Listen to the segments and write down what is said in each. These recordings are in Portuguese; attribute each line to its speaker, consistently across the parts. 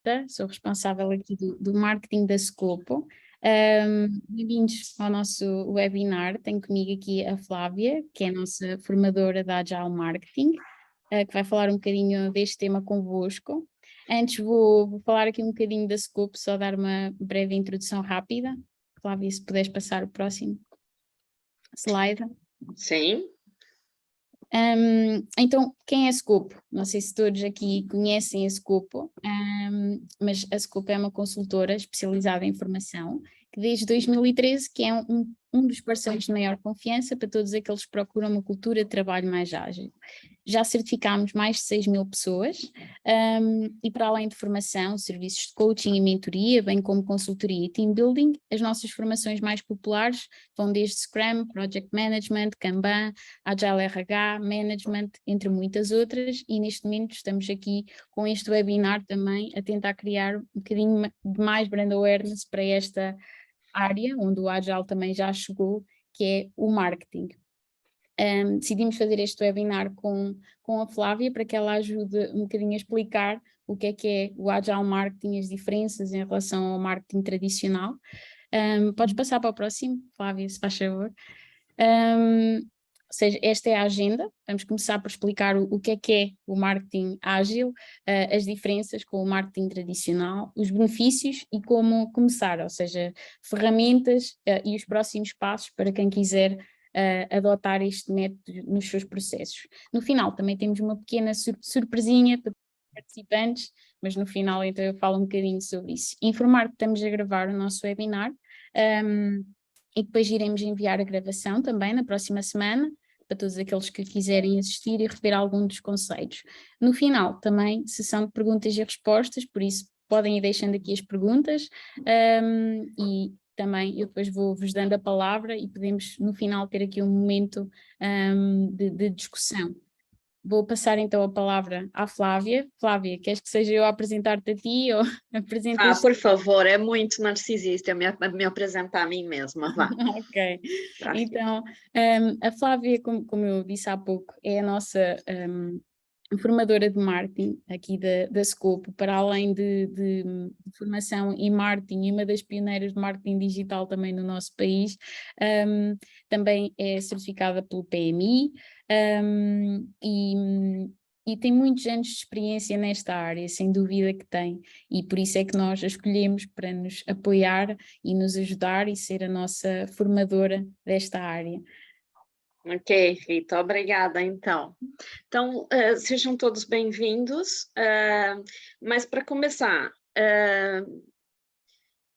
Speaker 1: Costa, sou responsável aqui do marketing da Scopo. Bem-vindos ao nosso webinar. Tenho comigo aqui a Flávia, que é a nossa formadora da Agile Marketing, que vai falar um bocadinho deste tema convosco. Antes vou falar aqui um bocadinho da Scopo, só dar uma breve introdução rápida. Flávia, se puderes passar o próximo slide.
Speaker 2: Sim.
Speaker 1: Então, quem é a Scopo? Não sei se todos aqui conhecem a Scopo, mas a Scopo é uma consultora especializada em formação, que desde 2013 que é um dos parceiros de maior confiança para todos aqueles que procuram uma cultura de trabalho mais ágil. Já certificámos mais de 6.000 pessoas e para além de formação, serviços de coaching e mentoria, bem como consultoria e team building, as nossas formações mais populares vão desde Scrum, Project Management, Kanban, Agile RH, Management, entre muitas outras, e neste momento estamos aqui com este webinar também a tentar criar um bocadinho de mais brand awareness para esta área, onde o Agile também já chegou, que é o marketing. Decidimos fazer este webinar com a Flávia para que ela ajude um bocadinho a explicar o que é o Agile Marketing, as diferenças em relação ao marketing tradicional. Podes passar para o próximo, Flávia, se faz favor. Ou seja, esta é a agenda. Vamos começar por explicar o que é o marketing ágil, as diferenças com o marketing tradicional, os benefícios e como começar, ou seja, ferramentas e os próximos passos para quem quiser adotar este método nos seus processos. No final também temos uma pequena surpresinha para os participantes, mas no final então eu falo um bocadinho sobre isso. Informar que estamos a gravar o nosso webinar, e depois iremos enviar a gravação também na próxima semana, para todos aqueles que quiserem assistir e receber algum dos conceitos. No final também, sessão de perguntas e respostas, por isso podem ir deixando aqui as perguntas, e também eu depois vou-vos dando a palavra e podemos no final ter aqui um momento de discussão. Vou passar então a palavra à Flávia. Flávia, queres que seja eu a apresentar-te a ti ou apresentas?
Speaker 2: Por favor, é muito narcisista eu me apresentar a mim mesma. Vá.
Speaker 1: Ok, então a Flávia, como eu disse há pouco, é a nossa formadora de marketing aqui da Scopo, para além de formação em marketing e uma das pioneiras de marketing digital também no nosso país, também é certificada pelo PMI e tem muitos anos de experiência nesta área, sem dúvida que tem, e por isso é que nós a escolhemos para nos apoiar e nos ajudar e ser a nossa formadora desta área.
Speaker 2: Ok, Rita, obrigada então. Então, sejam todos bem-vindos, mas para começar,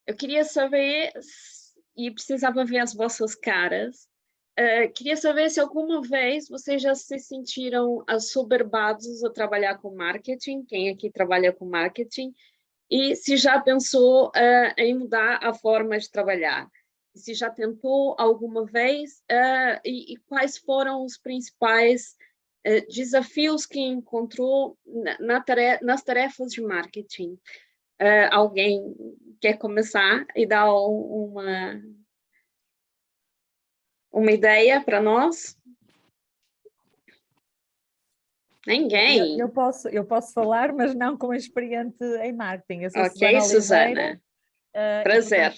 Speaker 2: eu queria saber, e precisava ver as vossas caras, queria saber se alguma vez vocês já se sentiram assoberbados a trabalhar com marketing, quem aqui trabalha com marketing, e se já pensou em mudar a forma de trabalhar. Se já tentou alguma vez, e quais foram os principais desafios que encontrou nas tarefas de marketing. Alguém quer começar e dar uma ideia para nós? Ninguém?
Speaker 3: Eu posso falar, mas não como experiente em marketing. Eu sou
Speaker 2: Ok,
Speaker 3: Susana.
Speaker 2: Prazer.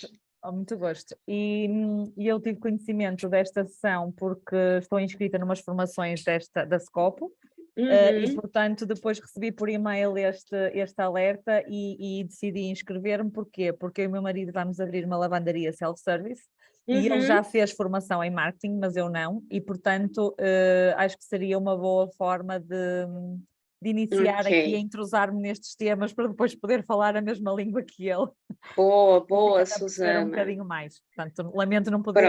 Speaker 3: Muito gosto. E eu tive conhecimento desta sessão porque estou inscrita numas formações da Scopo. E, portanto, depois recebi por e-mail este alerta e decidi inscrever-me. Porquê? Porque eu e o meu marido vamos abrir uma lavandaria self-service e ele já fez formação em marketing, mas eu não. E, portanto, acho que seria uma boa forma de iniciar aqui a entrosar-me nestes temas para depois poder falar a mesma língua que ele.
Speaker 2: Boa, Susana.
Speaker 3: Um bocadinho mais. Portanto, lamento não poder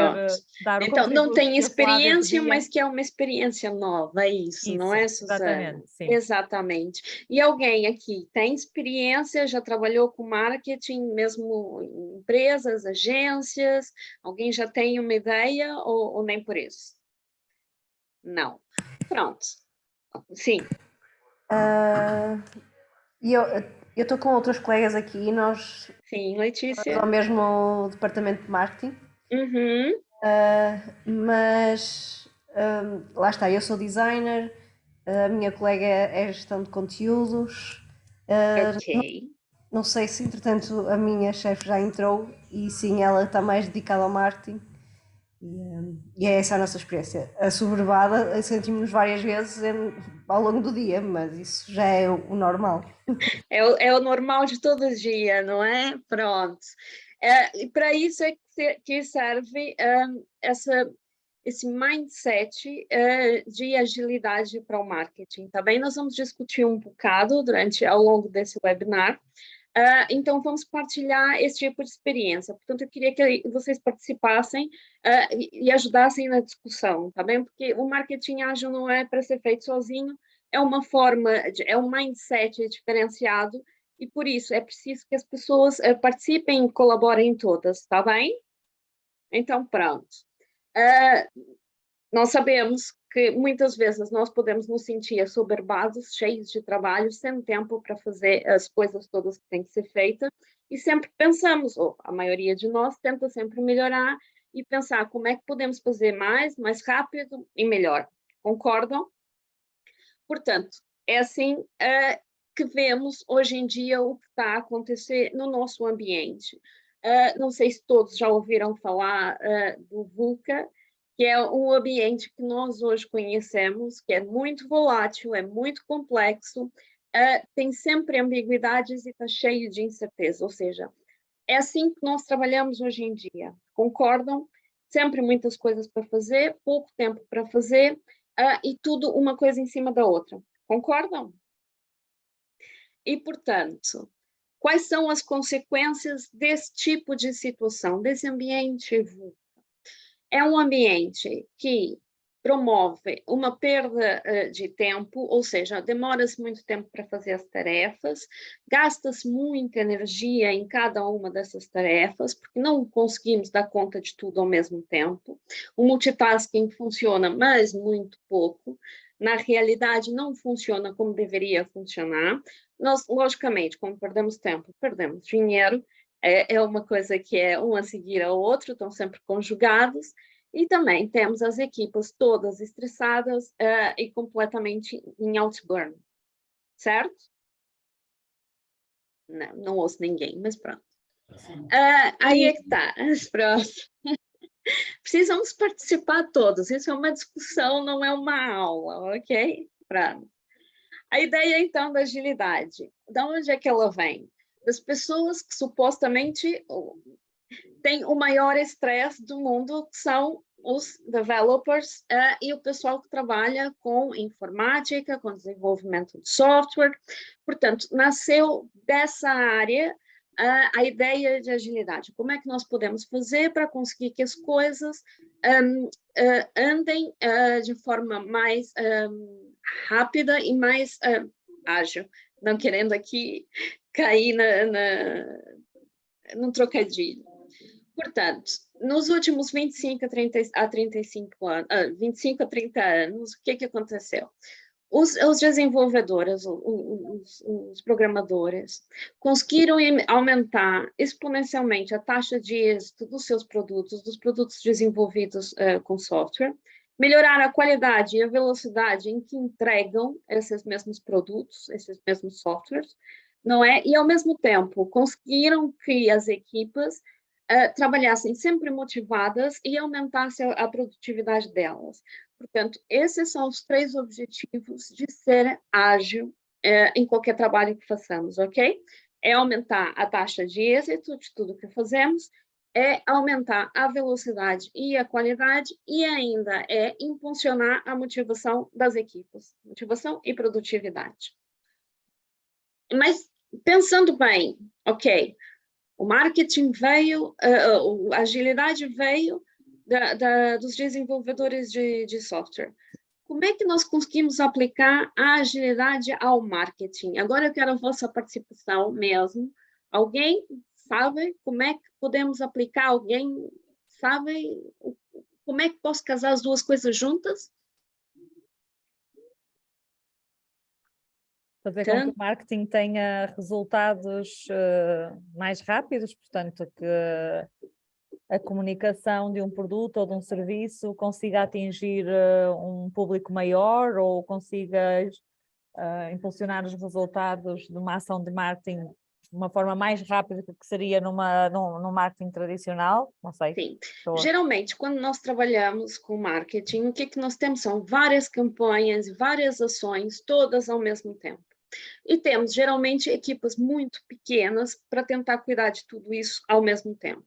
Speaker 3: dar o
Speaker 2: Então, não tem experiência,
Speaker 3: Flávia,
Speaker 2: mas que é uma experiência nova, é isso, não é, Susana?
Speaker 3: Exatamente, sim.
Speaker 2: Exatamente. E alguém aqui tem experiência, já trabalhou com marketing, mesmo em empresas, agências? Alguém já tem uma ideia ou nem por isso? Não. Pronto. Sim.
Speaker 4: Eu estou com outros colegas aqui, nós
Speaker 2: Sim, Letícia.
Speaker 4: estamos ao mesmo departamento de marketing, mas lá está, eu sou designer, a minha colega é gestão de conteúdos. não sei se entretanto a minha chefe já entrou e sim, ela está mais dedicada ao marketing e é essa a nossa experiência. Assoberbada, sentimos-nos várias vezes ao longo do dia, mas isso já é o normal.
Speaker 2: É o normal de todo dia, não é? Pronto. E para isso é que serve esse mindset de agilidade para o marketing, tá bem? Nós vamos discutir um bocado ao longo desse webinar. Então, vamos partilhar esse tipo de experiência. Portanto, eu queria que vocês participassem e ajudassem na discussão, tá bem? Porque o marketing ágil não é para ser feito sozinho, é uma forma, é um mindset diferenciado, e por isso é preciso que as pessoas participem e colaborem todas, tá bem? Então, pronto. Nós sabemos que muitas vezes nós podemos nos sentir assoberbados, cheios de trabalho, sem tempo para fazer as coisas todas que têm que ser feitas, e sempre pensamos, ou a maioria de nós tenta sempre melhorar e pensar como é que podemos fazer mais rápido e melhor. Concordam? Portanto, é assim que vemos hoje em dia o que está a acontecer no nosso ambiente. Não sei se todos já ouviram falar do VUCA, que é um ambiente que nós hoje conhecemos, que é muito volátil, é muito complexo, tem sempre ambiguidades e está cheio de incerteza, ou seja, é assim que nós trabalhamos hoje em dia. Concordam? Sempre muitas coisas para fazer, pouco tempo para fazer, e tudo uma coisa em cima da outra. Concordam? E, portanto, quais são as consequências desse tipo de situação, desse ambiente VUCA? É um ambiente que promove uma perda de tempo, ou seja, demora-se muito tempo para fazer as tarefas, gasta-se muita energia em cada uma dessas tarefas, porque não conseguimos dar conta de tudo ao mesmo tempo. O multitasking funciona, mas muito pouco. Na realidade, não funciona como deveria funcionar. Nós, logicamente, como perdemos tempo, perdemos dinheiro, é uma coisa que é um a seguir ao outro, estão sempre conjugados, e também temos as equipes todas estressadas e completamente em outburn, certo? Não ouço ninguém, mas pronto. Aí é que está, pronto. Precisamos participar todos, isso é uma discussão, não é uma aula, ok? Pronto. A ideia, então, da agilidade, de onde é que ela vem? Das pessoas que supostamente têm o maior estresse do mundo, que são os developers e o pessoal que trabalha com informática, com desenvolvimento de software. Portanto, nasceu dessa área a ideia de agilidade. Como é que nós podemos fazer para conseguir que as coisas andem de forma mais rápida e mais ágil, não querendo aqui cair num trocadilho. Portanto, nos últimos 25 a 35 anos, 25 a 30 anos, o que aconteceu? Os desenvolvedores, os programadores, conseguiram aumentar exponencialmente a taxa de êxito dos seus produtos, dos produtos desenvolvidos com software, melhorar a qualidade e a velocidade em que entregam esses mesmos produtos, esses mesmos softwares, não é? E, ao mesmo tempo, conseguiram que as equipes trabalhassem sempre motivadas e aumentasse a produtividade delas. Portanto, esses são os 3 objetivos de ser ágil em qualquer trabalho que façamos, ok? É aumentar a taxa de êxito de tudo que fazemos, é aumentar a velocidade e a qualidade e ainda é impulsionar a motivação das equipes, motivação e produtividade. Mas, pensando bem, ok, o marketing veio, a agilidade veio dos desenvolvedores de software. Como é que nós conseguimos aplicar a agilidade ao marketing? Agora eu quero a vossa participação mesmo. Alguém sabe como é que podemos aplicar? Alguém sabe como é que posso casar as duas coisas juntas?
Speaker 3: Fazer com que o marketing tenha resultados mais rápidos, portanto, que a comunicação de um produto ou de um serviço consiga atingir um público maior ou consiga impulsionar os resultados de uma ação de marketing uma forma mais rápida do que seria num marketing tradicional? Não sei.
Speaker 2: Sim. Geralmente, quando nós trabalhamos com marketing, o que nós temos são várias campanhas, várias ações, todas ao mesmo tempo. E temos, geralmente, equipas muito pequenas para tentar cuidar de tudo isso ao mesmo tempo.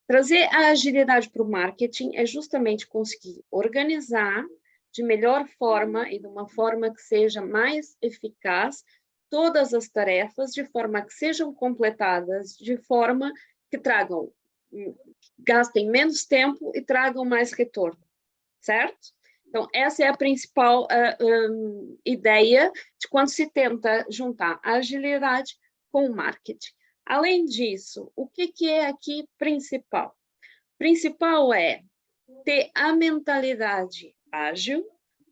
Speaker 2: Trazer a agilidade para o marketing é justamente conseguir organizar de melhor forma e de uma forma que seja mais eficaz todas as tarefas, de forma que sejam completadas, de forma que gastem menos tempo e tragam mais retorno, certo? Então, essa é a principal ideia de quando se tenta juntar a agilidade com o marketing. Além disso, o que é aqui principal? Principal é ter a mentalidade ágil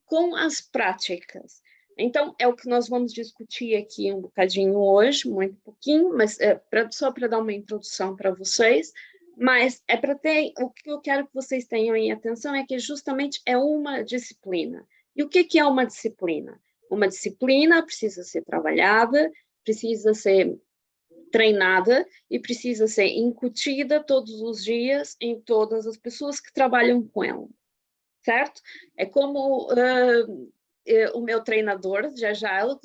Speaker 2: com as práticas. Então, é o que nós vamos discutir aqui um bocadinho hoje, muito pouquinho, mas só para dar uma introdução para vocês, mas é para ter, o que eu quero que vocês tenham em atenção é que justamente é uma disciplina. E o que é uma disciplina? Uma disciplina precisa ser trabalhada, precisa ser treinada e precisa ser incutida todos os dias em todas as pessoas que trabalham com ela, certo? É como o meu treinador de Agile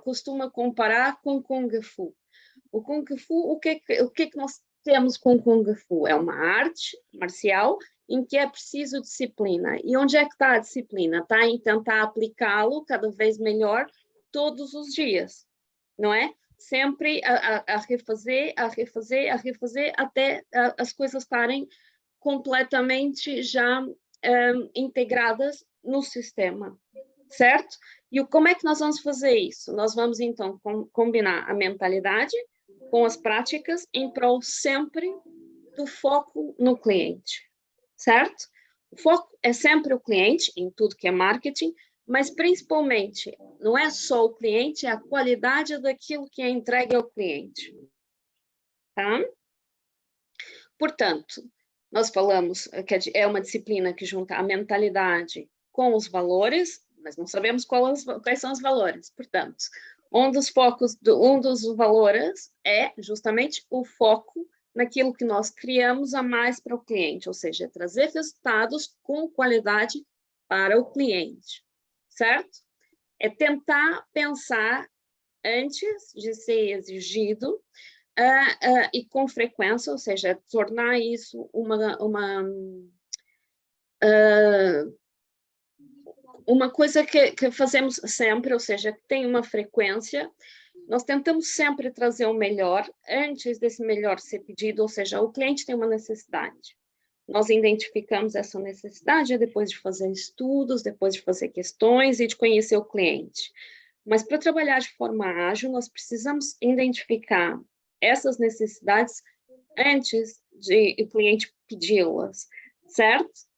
Speaker 2: costuma comparar com Kung Fu. O Kung Fu, o que nós temos com Kung Fu? É uma arte marcial em que é preciso disciplina. E onde é que está a disciplina? Está em tentar aplicá-lo cada vez melhor todos os dias, não é? Sempre a refazer, até as coisas estarem completamente já integradas no sistema, certo? E como é que nós vamos fazer isso? Nós vamos, então, combinar a mentalidade com as práticas em prol sempre do foco no cliente, certo? O foco é sempre o cliente, em tudo que é marketing, mas principalmente, não é só o cliente, é a qualidade daquilo que é entregue ao cliente. Tá? Portanto, nós falamos que é uma disciplina que junta a mentalidade com os valores, mas não sabemos quais são os valores. Portanto, um dos valores é justamente o foco naquilo que nós criamos a mais para o cliente, ou seja, trazer resultados com qualidade para o cliente. Certo? É tentar pensar antes de ser exigido e com frequência, ou seja, tornar isso uma coisa que fazemos sempre, ou seja, que tem uma frequência. Nós tentamos sempre trazer o melhor antes desse melhor ser pedido, ou seja, o cliente tem uma necessidade. Nós identificamos essa necessidade depois de fazer estudos, depois de fazer questões e de conhecer o cliente. Mas para trabalhar de forma ágil, nós precisamos identificar essas necessidades antes de o cliente pedi-las, certo?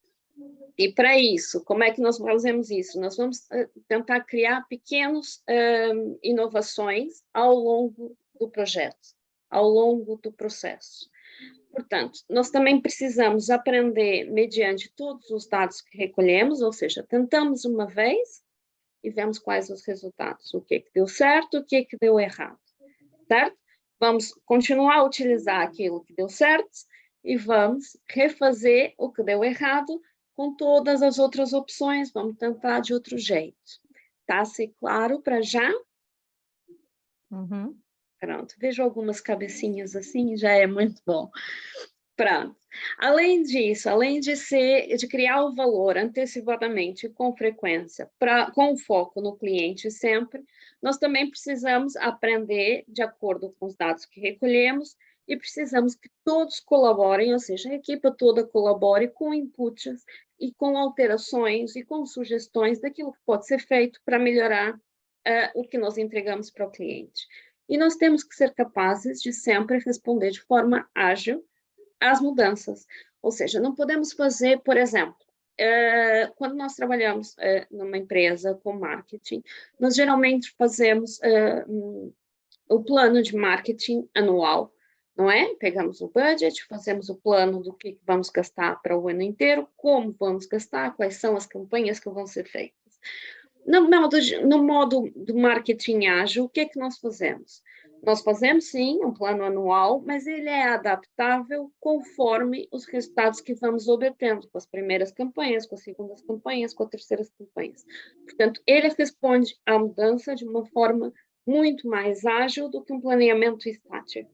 Speaker 2: E para isso, como é que nós fazemos isso? Nós vamos tentar criar pequenas inovações ao longo do projeto, ao longo do processo. Portanto, nós também precisamos aprender mediante todos os dados que recolhemos, ou seja, tentamos uma vez e vemos quais os resultados, o que deu certo, o que deu errado, certo? Vamos continuar a utilizar aquilo que deu certo e vamos refazer o que deu errado com todas as outras opções, vamos tentar de outro jeito. Tá a ser claro para já?
Speaker 3: Uhum.
Speaker 2: Pronto, vejo algumas cabecinhas assim, já é muito bom. Pronto. Além disso, além de criar o valor antecipadamente, com frequência, com foco no cliente sempre, nós também precisamos aprender de acordo com os dados que recolhemos e precisamos que todos colaborem, ou seja, a equipa toda colabore com inputs e com alterações e com sugestões daquilo que pode ser feito para melhorar o que nós entregamos para o cliente. E nós temos que ser capazes de sempre responder de forma ágil às mudanças. Ou seja, não podemos fazer, por exemplo, quando nós trabalhamos numa empresa com marketing, nós geralmente fazemos o plano de marketing anual, não é? Pegamos o budget, fazemos o plano do que vamos gastar para o ano inteiro, como vamos gastar, quais são as campanhas que vão ser feitas. No modo do marketing ágil, o que é que nós fazemos? Nós fazemos, sim, um plano anual, mas ele é adaptável conforme os resultados que vamos obtendo, com as primeiras campanhas, com as segundas campanhas, com as terceiras campanhas. Portanto, ele responde à mudança de uma forma muito mais ágil do que um planeamento estático.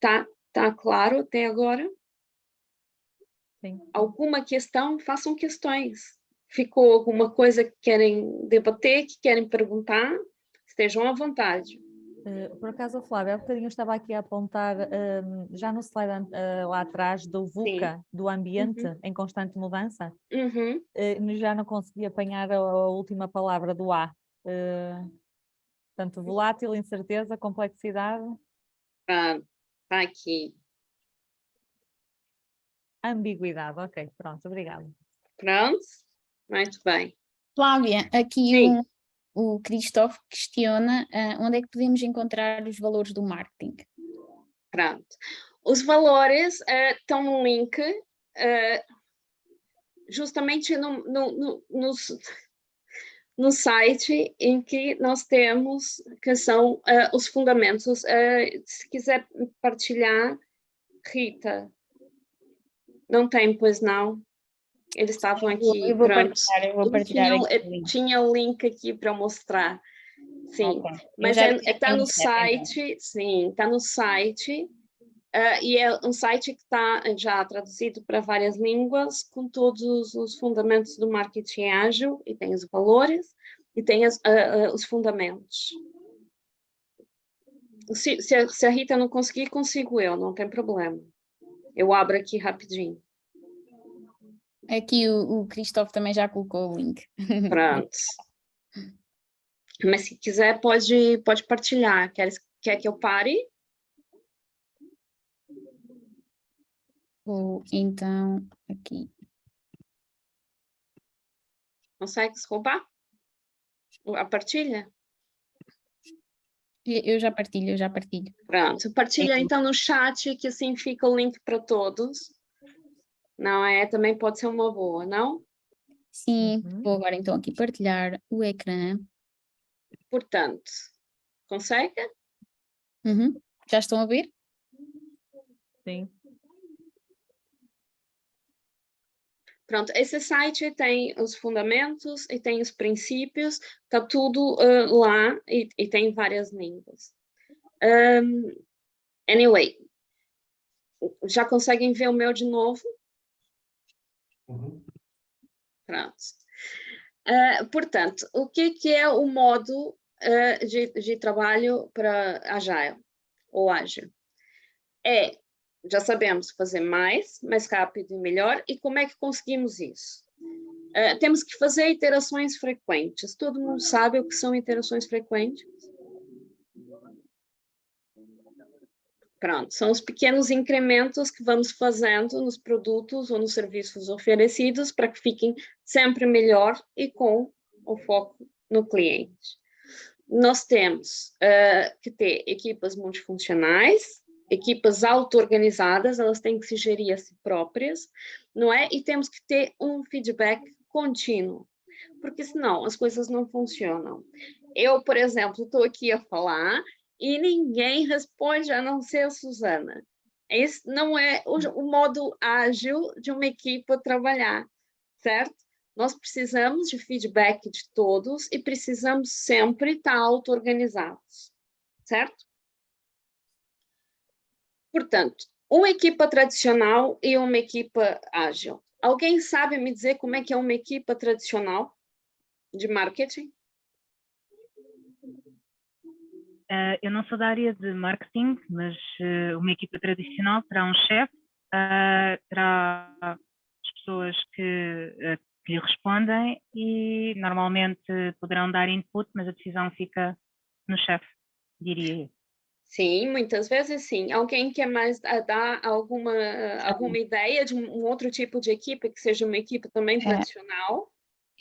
Speaker 2: Tá claro até agora?
Speaker 3: Sim.
Speaker 2: Alguma questão? Façam questões. Ficou alguma coisa que querem debater, que querem perguntar? Estejam à vontade.
Speaker 3: Por acaso, Flávia, há bocadinho eu estava aqui a apontar, já no slide lá atrás, do VUCA, do ambiente em constante mudança, já não consegui apanhar a última palavra do A. Portanto, volátil, incerteza, complexidade.
Speaker 2: Está aqui.
Speaker 3: Ambiguidade, ok, pronto, obrigada.
Speaker 2: Pronto? Muito bem.
Speaker 1: Flávia, aqui
Speaker 2: Sim.
Speaker 1: o Christophe questiona onde é que podemos encontrar os valores do marketing.
Speaker 2: Pronto. Os valores estão no link, justamente no site em que nós temos, que são os fundamentos. Se quiser partilhar, Rita. Não tem, pois não? Eles estavam aqui,
Speaker 1: Eu vou
Speaker 2: pronto.
Speaker 1: partilhar aqui.
Speaker 2: Tinha o link aqui para mostrar. Sim,
Speaker 1: Okay.
Speaker 2: mas está no site, então. Sim, está no site, e é um site que está já traduzido para várias línguas, com todos os fundamentos do marketing ágil, e tem os valores, e tem os fundamentos. Se a Rita não conseguir, consigo eu, não tem problema. Eu abro aqui rapidinho.
Speaker 1: Aqui o Christophe também já colocou o link.
Speaker 2: Pronto. Mas se quiser, pode partilhar. Quer que eu pare?
Speaker 1: Então, aqui.
Speaker 2: Consegue roubar a partilha?
Speaker 1: Eu já partilho.
Speaker 2: Pronto, partilha então no chat, que assim fica o link para todos. Não é? Também pode ser uma boa, não?
Speaker 1: Sim, vou agora então aqui partilhar o ecrã.
Speaker 2: Portanto, consegue?
Speaker 1: Já estão a ver?
Speaker 3: Sim.
Speaker 2: Pronto, esse site tem os fundamentos e tem os princípios, está tudo lá e tem várias línguas. Anyway, já conseguem ver o meu de novo? Pronto. Portanto, o que é o modo de trabalho para Agile, ou ágil? Já sabemos fazer mais rápido e melhor, e como é que conseguimos isso? Temos que fazer iterações frequentes. Todo mundo sabe o que são iterações frequentes? Pronto, são os pequenos incrementos que vamos fazendo nos produtos ou nos serviços oferecidos para que fiquem sempre melhor e com o foco no cliente. Nós temos que ter equipas multifuncionais, equipas auto-organizadas, elas têm que se gerir a si próprias, não é? E temos que ter um feedback contínuo, porque senão as coisas não funcionam. Eu, por exemplo, estou aqui a falar e ninguém responde a não ser a Suzana. Esse não é o modo ágil de uma equipa trabalhar, certo? Nós precisamos de feedback de todos e precisamos sempre estar auto-organizados, certo? Portanto, uma equipa tradicional e uma equipa ágil. Alguém sabe me dizer como é que é uma equipa tradicional de marketing?
Speaker 5: Eu não sou da área de marketing, mas uma equipa tradicional terá um chefe, terá as pessoas que lhe respondem e normalmente poderão dar input, mas a decisão fica no chefe, diria eu.
Speaker 2: Sim, muitas vezes sim. Alguém quer mais dar alguma ideia de um outro tipo de equipe, que seja uma equipe também tradicional?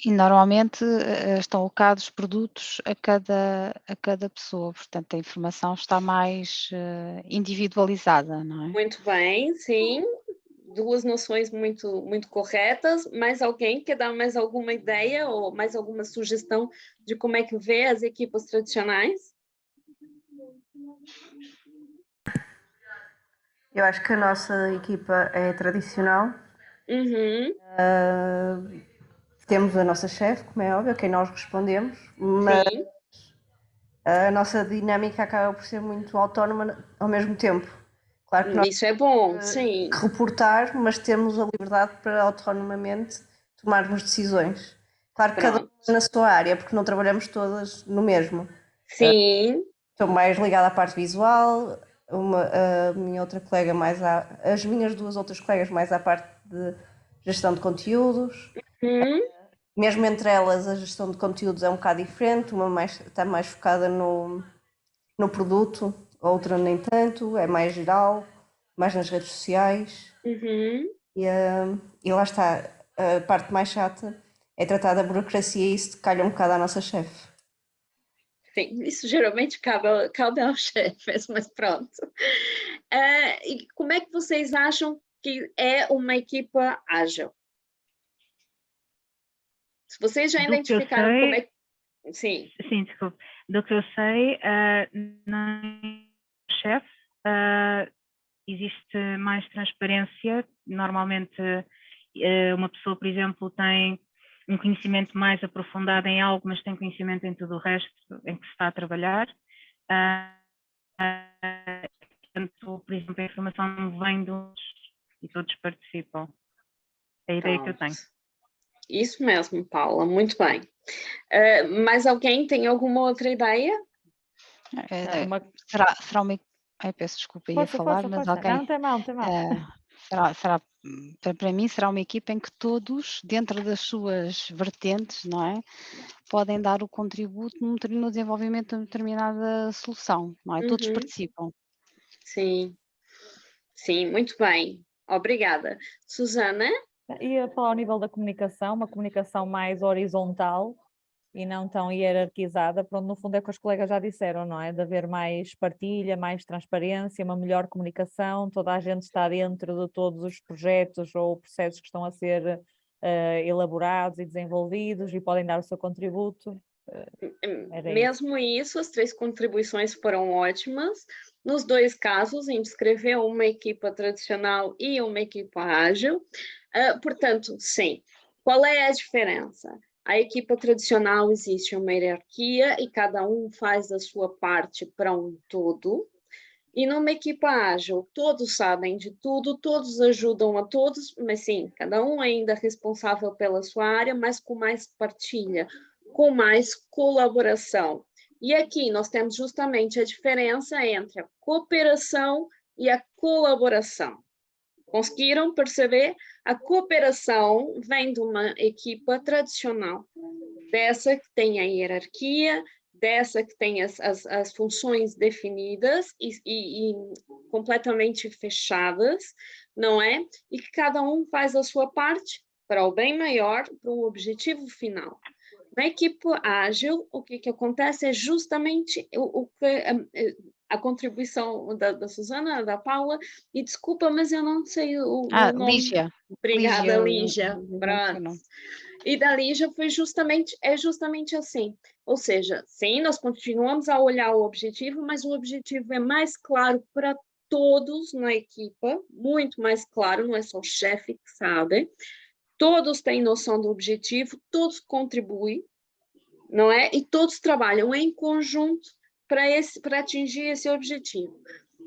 Speaker 6: E normalmente estão alocados produtos a cada pessoa, portanto a informação está mais individualizada, não é?
Speaker 2: Muito bem, sim. Duas noções muito, muito corretas, mas alguém quer dar mais alguma ideia ou mais alguma sugestão de como é que vê as equipes tradicionais?
Speaker 4: Eu acho que a nossa equipa é tradicional.
Speaker 2: Uhum,
Speaker 4: Temos a nossa chefe, como é óbvio, a quem nós respondemos, mas
Speaker 2: sim,
Speaker 4: a nossa dinâmica acaba por ser muito autónoma ao mesmo tempo. Claro que nós
Speaker 2: isso é bom,
Speaker 4: temos
Speaker 2: sim,
Speaker 4: que reportar, mas temos a liberdade para autonomamente tomarmos decisões. Claro que cada
Speaker 2: pronto.
Speaker 4: uma na sua área, porque não trabalhamos todas no mesmo.
Speaker 2: Sim,
Speaker 4: Estou mais ligada à parte visual, a minha outra colega as minhas duas outras colegas mais à parte de gestão de conteúdos.
Speaker 2: uhum,
Speaker 4: Mesmo entre elas, a gestão de conteúdos é um bocado diferente, está mais focada no produto, a outra nem tanto, é mais geral, mais nas redes sociais.
Speaker 2: uhum.
Speaker 4: E lá está, a parte mais chata é tratar da burocracia e isso calha um bocado à nossa chefe.
Speaker 2: Sim, isso geralmente cabe aos chefes, mas pronto. E como é que vocês acham que é uma equipa ágil? Se vocês já
Speaker 5: Do que eu
Speaker 2: identificaram como é
Speaker 5: sei,
Speaker 2: que... Sim,
Speaker 5: sim, desculpe. Do que eu sei, na chefe existe mais transparência. Normalmente, uma pessoa, por exemplo, tem um conhecimento mais aprofundado em algo, mas tem conhecimento em tudo o resto em que se está a trabalhar. Portanto, por exemplo, a informação não vem de uns e todos participam. É a ideia que eu
Speaker 2: pronto.
Speaker 5: tenho.
Speaker 2: Isso mesmo, Paula, muito bem. Mais alguém tem alguma outra ideia?
Speaker 6: É,
Speaker 3: Uma...
Speaker 6: será uma. Ai, peço desculpa, ia
Speaker 3: Força,
Speaker 6: falar,
Speaker 3: força,
Speaker 6: mas
Speaker 3: força.
Speaker 6: ok.
Speaker 3: Não, tem mal, tem mal.
Speaker 6: Para mim será uma equipa em que todos, dentro das suas vertentes, não é? Podem dar o contributo no desenvolvimento de uma determinada solução, não é? Todos
Speaker 2: Uhum,
Speaker 6: participam.
Speaker 2: sim, sim, muito bem. Obrigada. Susana?
Speaker 3: Ia falar ao nível da comunicação, uma comunicação mais horizontal e não tão hierarquizada, pronto, no fundo é o que os colegas já disseram, não é? De haver mais partilha, mais transparência, uma melhor comunicação, toda a gente está dentro de todos os projetos ou processos que estão a ser elaborados e desenvolvidos e podem dar o seu contributo. Era isso.
Speaker 2: Mesmo isso, as 3 contribuições foram ótimas. Nos 2 casos, em descrever uma equipa tradicional e uma equipa ágil. Portanto, sim. Qual é a diferença? A equipa tradicional existe uma hierarquia e cada um faz a sua parte para um todo. E numa equipa ágil, todos sabem de tudo, todos ajudam a todos, mas sim, cada um ainda é responsável pela sua área, mas com mais partilha, com mais colaboração. E aqui nós temos justamente a diferença entre a cooperação e a colaboração. Conseguiram perceber? A cooperação vem de uma equipa tradicional, dessa que tem a hierarquia, dessa que tem as funções definidas e completamente fechadas, não é? E que cada um faz a sua parte para o bem maior, para o objetivo final. Na equipe ágil, o que acontece é justamente o que a contribuição da Susana, da Paula, e desculpa, mas eu não sei o nome.
Speaker 6: Lígia.
Speaker 2: Obrigada, Lígia.
Speaker 6: Não
Speaker 2: Pronto.
Speaker 6: mencionou.
Speaker 2: E da Lígia foi justamente assim. Ou seja, sim, nós continuamos a olhar o objetivo, mas o objetivo é mais claro para todos na equipa, muito mais claro, não é só o chefe que sabe. Todos têm noção do objetivo, todos contribuem, não é? E todos trabalham em conjunto para atingir esse objetivo.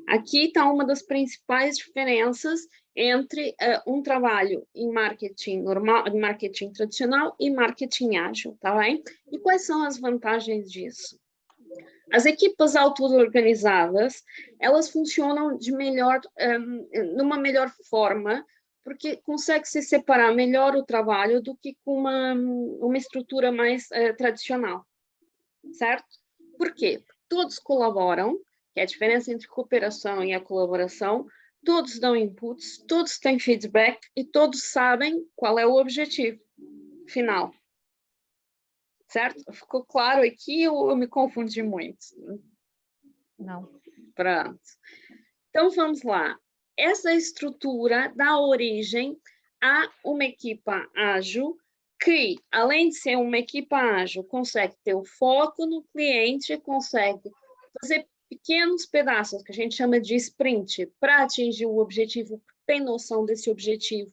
Speaker 2: Aqui está uma das principais diferenças entre um trabalho em marketing normal, em marketing tradicional e marketing ágil, tá bem? E quais são as vantagens disso? As equipas auto-organizadas, elas funcionam numa melhor forma, porque consegue se separar melhor o trabalho do que com uma estrutura mais tradicional, certo? Por quê? Todos colaboram, que é a diferença entre cooperação e a colaboração, todos dão inputs, todos têm feedback e todos sabem qual é o objetivo final. Certo? Ficou claro aqui ou eu me confundi muito?
Speaker 3: Não.
Speaker 2: Pronto. Então, vamos lá. Essa estrutura dá origem a uma equipa ágil que, além de ser uma equipa ágil, consegue ter o foco no cliente, consegue fazer pequenos pedaços, que a gente chama de sprint, para atingir o objetivo, tem noção desse objetivo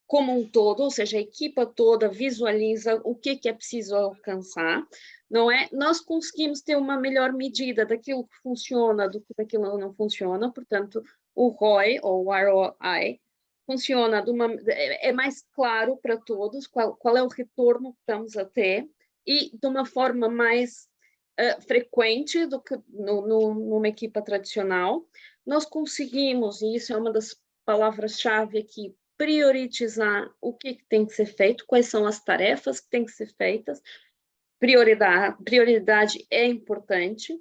Speaker 2: como um todo, ou seja, a equipa toda visualiza o que é preciso alcançar, não é? Nós conseguimos ter uma melhor medida daquilo que funciona do que daquilo que não funciona, portanto, o ROI, ou ROI, funciona é mais claro para todos qual é o retorno que estamos a ter, e de uma forma mais frequente do que numa equipa tradicional. Nós conseguimos, e isso é uma das palavras-chave aqui, priorizar o que tem que ser feito, quais são as tarefas que têm que ser feitas. Prioridade é importante.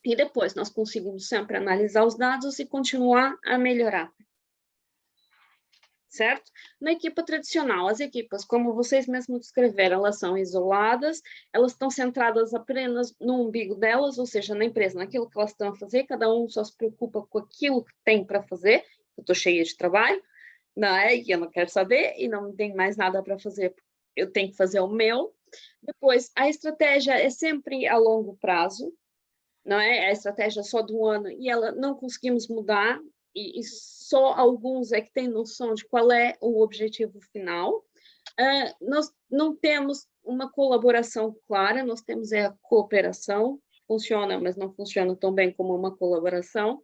Speaker 2: E depois nós conseguimos sempre analisar os dados e continuar a melhorar. Certo? Na equipa tradicional, as equipas, como vocês mesmos descreveram, elas são isoladas, elas estão centradas apenas no umbigo delas, ou seja, na empresa, naquilo que elas estão a fazer, cada um só se preocupa com aquilo que tem para fazer. Eu estou cheia de trabalho, não é? E eu não quero saber, e não tem mais nada para fazer, eu tenho que fazer o meu. Depois, a estratégia é sempre a longo prazo, não é? A estratégia só do ano, e ela não conseguimos mudar, e só alguns é que têm noção de qual é o objetivo final. Nós não temos uma colaboração clara, nós temos a cooperação, funciona, mas não funciona tão bem como uma colaboração.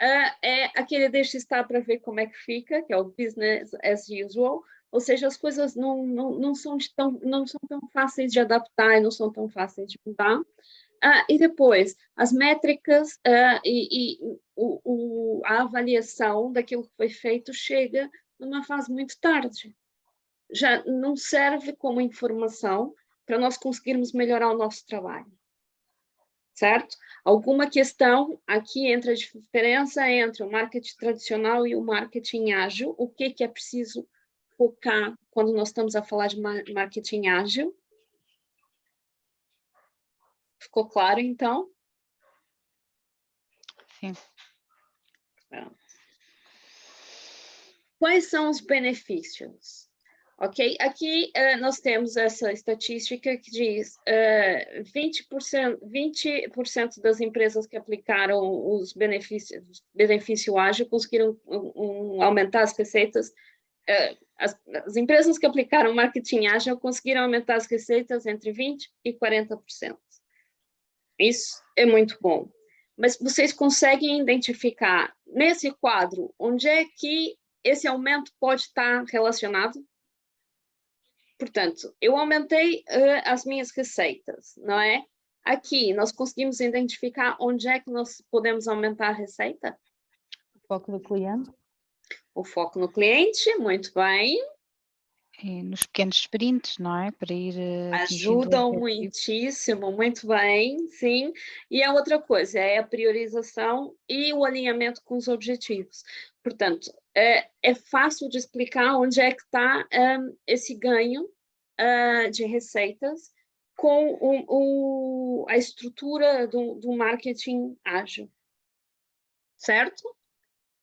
Speaker 2: É aquele deixa estar para ver como é que fica, que é o business as usual, ou seja, as coisas não são tão fáceis de adaptar e não são tão fáceis de mudar. E depois, as métricas a avaliação daquilo que foi feito chega numa fase muito tarde. Já não serve como informação para nós conseguirmos melhorar o nosso trabalho. Certo? Alguma questão aqui entre a diferença entre o marketing tradicional e o marketing ágil, o que é preciso focar quando nós estamos a falar de marketing ágil? Ficou claro, então?
Speaker 6: Sim.
Speaker 2: Quais são os benefícios? Ok? Aqui nós temos essa estatística que diz 20% das empresas que aplicaram os benefício ágil conseguiram aumentar as receitas. As empresas que aplicaram marketing ágil conseguiram aumentar as receitas entre 20% e 40%. Isso é muito bom. Mas vocês conseguem identificar nesse quadro onde é que esse aumento pode estar relacionado? Portanto, eu aumentei as minhas receitas, não é? Aqui, nós conseguimos identificar onde é que nós podemos aumentar a receita?
Speaker 3: O foco do cliente.
Speaker 2: O foco no cliente, muito bem.
Speaker 6: E nos pequenos sprints, não é? Para ir
Speaker 2: Ajudam muitíssimo, muito bem, sim. E a outra coisa é a priorização e o alinhamento com os objetivos. Portanto, é fácil de explicar onde é que está esse ganho de receitas com a estrutura do marketing ágil. Certo?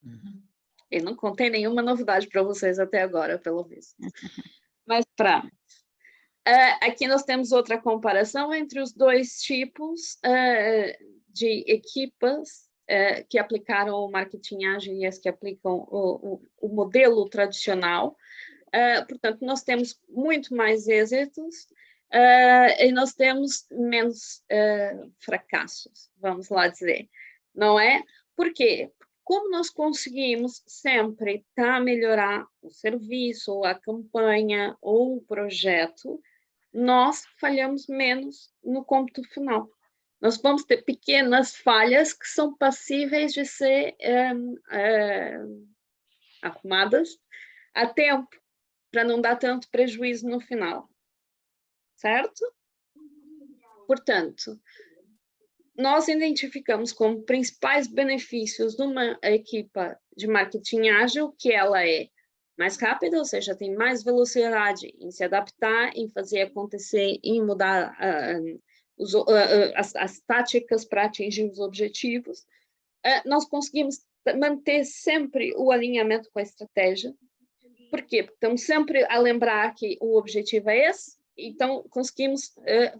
Speaker 1: Uhum.
Speaker 2: Eu não contei nenhuma novidade para vocês até agora, pelo visto. Mas aqui nós temos outra comparação entre os dois tipos de equipas que aplicaram o marketing ágil e as que aplicam o modelo tradicional. Portanto, nós temos muito mais êxitos e nós temos menos fracassos, vamos lá dizer, não é? Por quê? Como nós conseguimos sempre a melhorar o serviço, ou a campanha, ou o projeto, nós falhamos menos no cômputo final. Nós vamos ter pequenas falhas que são passíveis de ser arrumadas a tempo, para não dar tanto prejuízo no final. Certo? Portanto, nós identificamos como principais benefícios de uma equipa de marketing ágil que ela é mais rápida, ou seja, tem mais velocidade em se adaptar, em fazer acontecer, em mudar as táticas para atingir os objetivos. Nós conseguimos manter sempre o alinhamento com a estratégia. Por quê? Porque estamos sempre a lembrar que o objetivo é esse, então conseguimos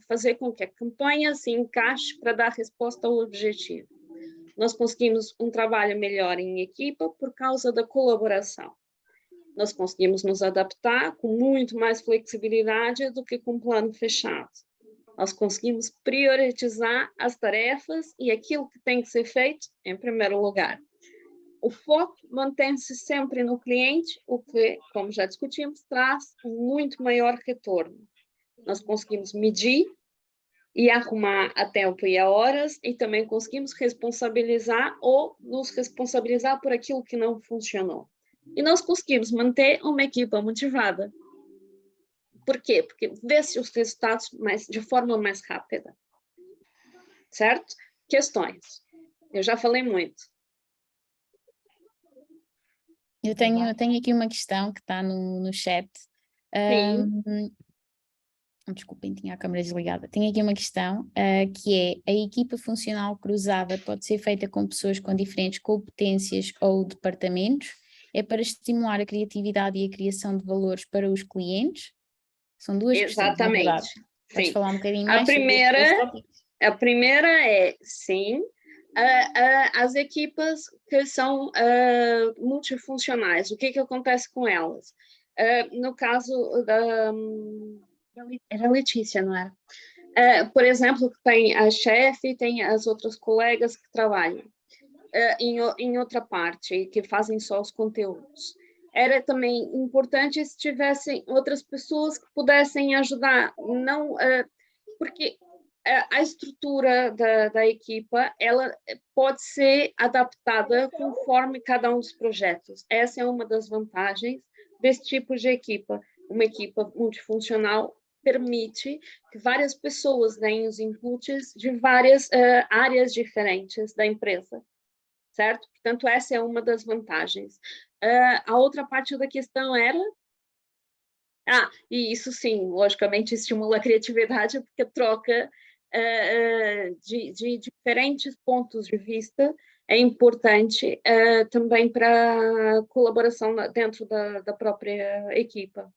Speaker 2: fazer com que a campanha se encaixe para dar resposta ao objetivo. nós conseguimos um trabalho melhor em equipa por causa da colaboração. Nós conseguimos nos adaptar com muito mais flexibilidade do que com um plano fechado. Nós conseguimos priorizar as tarefas e aquilo que tem que ser feito em primeiro lugar. O foco mantém-se sempre no cliente, o que, como já discutimos, traz um muito maior retorno. Nós conseguimos medir e arrumar a tempo e a horas, e também conseguimos responsabilizar ou nos responsabilizar por aquilo que não funcionou. E nós conseguimos manter uma equipa motivada. Por quê? Porque vê-se os resultados de forma mais rápida. Certo? Questões. Eu já falei muito.
Speaker 1: Eu tenho aqui uma questão que está no chat. Desculpem, tinha a câmera desligada. Tenho aqui uma questão que é: a equipa funcional cruzada pode ser feita com pessoas com diferentes competências ou departamentos? É para estimular a criatividade e a criação de valores para os clientes? São duas questões, na verdade.
Speaker 2: Exatamente.
Speaker 1: Podes
Speaker 2: Sim.
Speaker 1: falar um bocadinho mais sobre
Speaker 2: A primeira é, sim, as equipas que são multifuncionais. O que acontece com elas? No caso era Letícia, não era? Por exemplo, tem a chefe, tem as outras colegas que trabalham em outra parte, que fazem só os conteúdos. Era também importante se tivessem outras pessoas que pudessem ajudar, não, porque a estrutura da equipa, ela pode ser adaptada conforme cada um dos projetos. Essa é uma das vantagens desse tipo de equipa. Uma equipa multifuncional permite que várias pessoas deem os inputs de várias áreas diferentes da empresa, certo? Portanto, essa é uma das vantagens. A outra parte da questão era... e isso sim, logicamente estimula a criatividade, porque troca de diferentes pontos de vista é importante também para a colaboração dentro da própria equipa.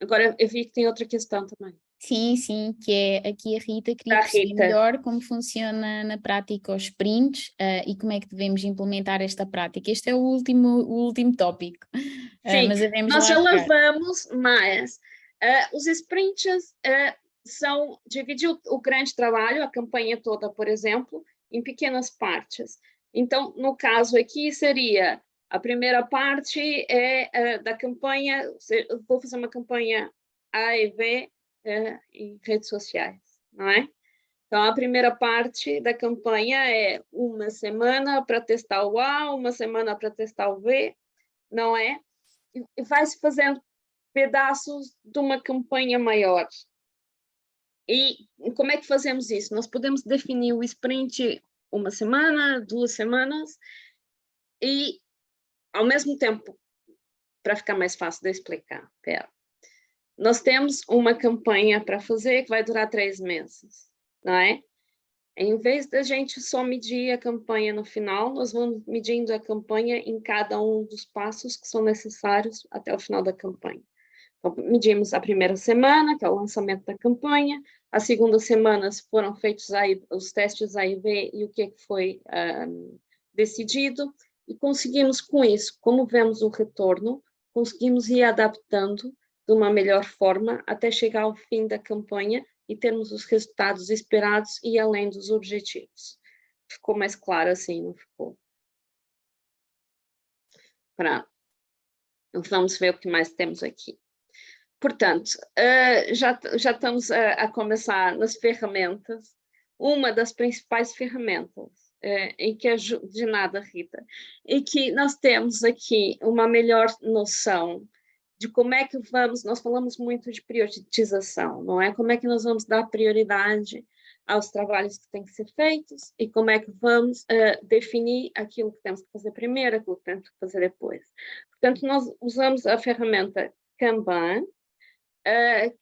Speaker 2: Agora, eu vi que tem outra questão também.
Speaker 1: Sim, que é aqui a Rita queria perceber melhor como funciona na prática os sprints e como é que devemos implementar esta prática. Este é o último tópico.
Speaker 2: Sim,
Speaker 1: mas
Speaker 2: nós já lá vamos, mas os sprints são dividir o grande trabalho, a campanha toda, por exemplo, em pequenas partes. Então, no caso aqui, seria a primeira parte da campanha, eu vou fazer uma campanha A e B em redes sociais, não é? Então, a primeira parte da campanha é uma semana para testar o A, uma semana para testar o B, não é? E vai-se fazendo pedaços de uma campanha maior. E como é que fazemos isso? Nós podemos definir o sprint uma semana, 2 semanas, e, ao mesmo tempo, para ficar mais fácil de explicar, nós temos uma campanha para fazer que vai durar 3 meses, não é? Em vez da gente só medir a campanha no final, nós vamos medindo a campanha em cada um dos passos que são necessários até o final da campanha. Então, medimos a primeira semana, que é o lançamento da campanha, a segunda semana foram feitos os testes A e B e o que foi decidido, e conseguimos com isso, como vemos o retorno, conseguimos ir adaptando de uma melhor forma até chegar ao fim da campanha e termos os resultados esperados e além dos objetivos. Ficou mais claro assim, não ficou? Vamos ver o que mais temos aqui. Portanto, já estamos a começar nas ferramentas. Uma das principais ferramentas, em que de nada, Rita, e que nós temos aqui uma melhor noção de como é que nós falamos muito de priorização, não é? Como é que nós vamos dar prioridade aos trabalhos que têm que ser feitos e como é que vamos definir aquilo que temos que fazer primeiro, aquilo que temos que fazer depois. Portanto, nós usamos a ferramenta Kanban,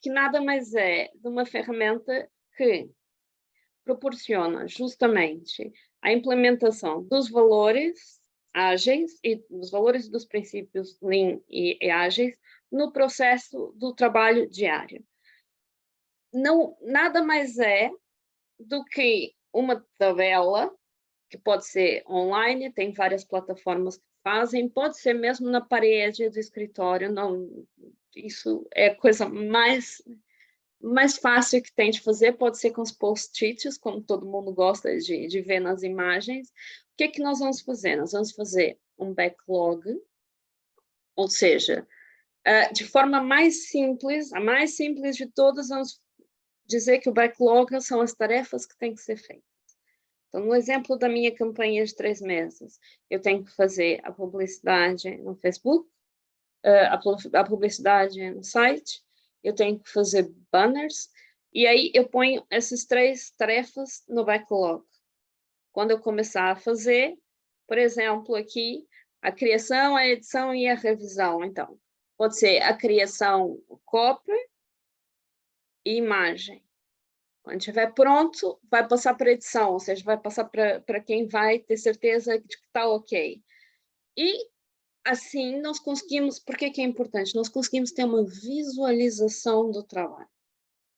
Speaker 2: que nada mais é de uma ferramenta que proporciona justamente a implementação dos valores ágeis e dos valores dos princípios Lean e ágeis no processo do trabalho diário. Nada mais é do que uma tabela que pode ser online, tem várias plataformas que fazem, pode ser mesmo na parede do escritório, não, isso é a coisa mais fácil que tem de fazer, pode ser com os post-its, como todo mundo gosta de ver nas imagens. O que nós vamos fazer? Nós vamos fazer um backlog, ou seja, de forma mais simples, a mais simples de todas, vamos dizer que o backlog são as tarefas que têm que ser feitas. Então, no exemplo da minha campanha de 3 meses, eu tenho que fazer a publicidade no Facebook, a publicidade no site, eu tenho que fazer banners, e aí eu ponho essas 3 tarefas no backlog. Quando eu começar a fazer, por exemplo, aqui, a criação, a edição e a revisão. Então, pode ser a criação copy e imagem. Quando estiver pronto, vai passar para edição, ou seja, vai passar para quem vai ter certeza de que está ok. E assim nós conseguimos, por que é importante? Nós conseguimos ter uma visualização do trabalho.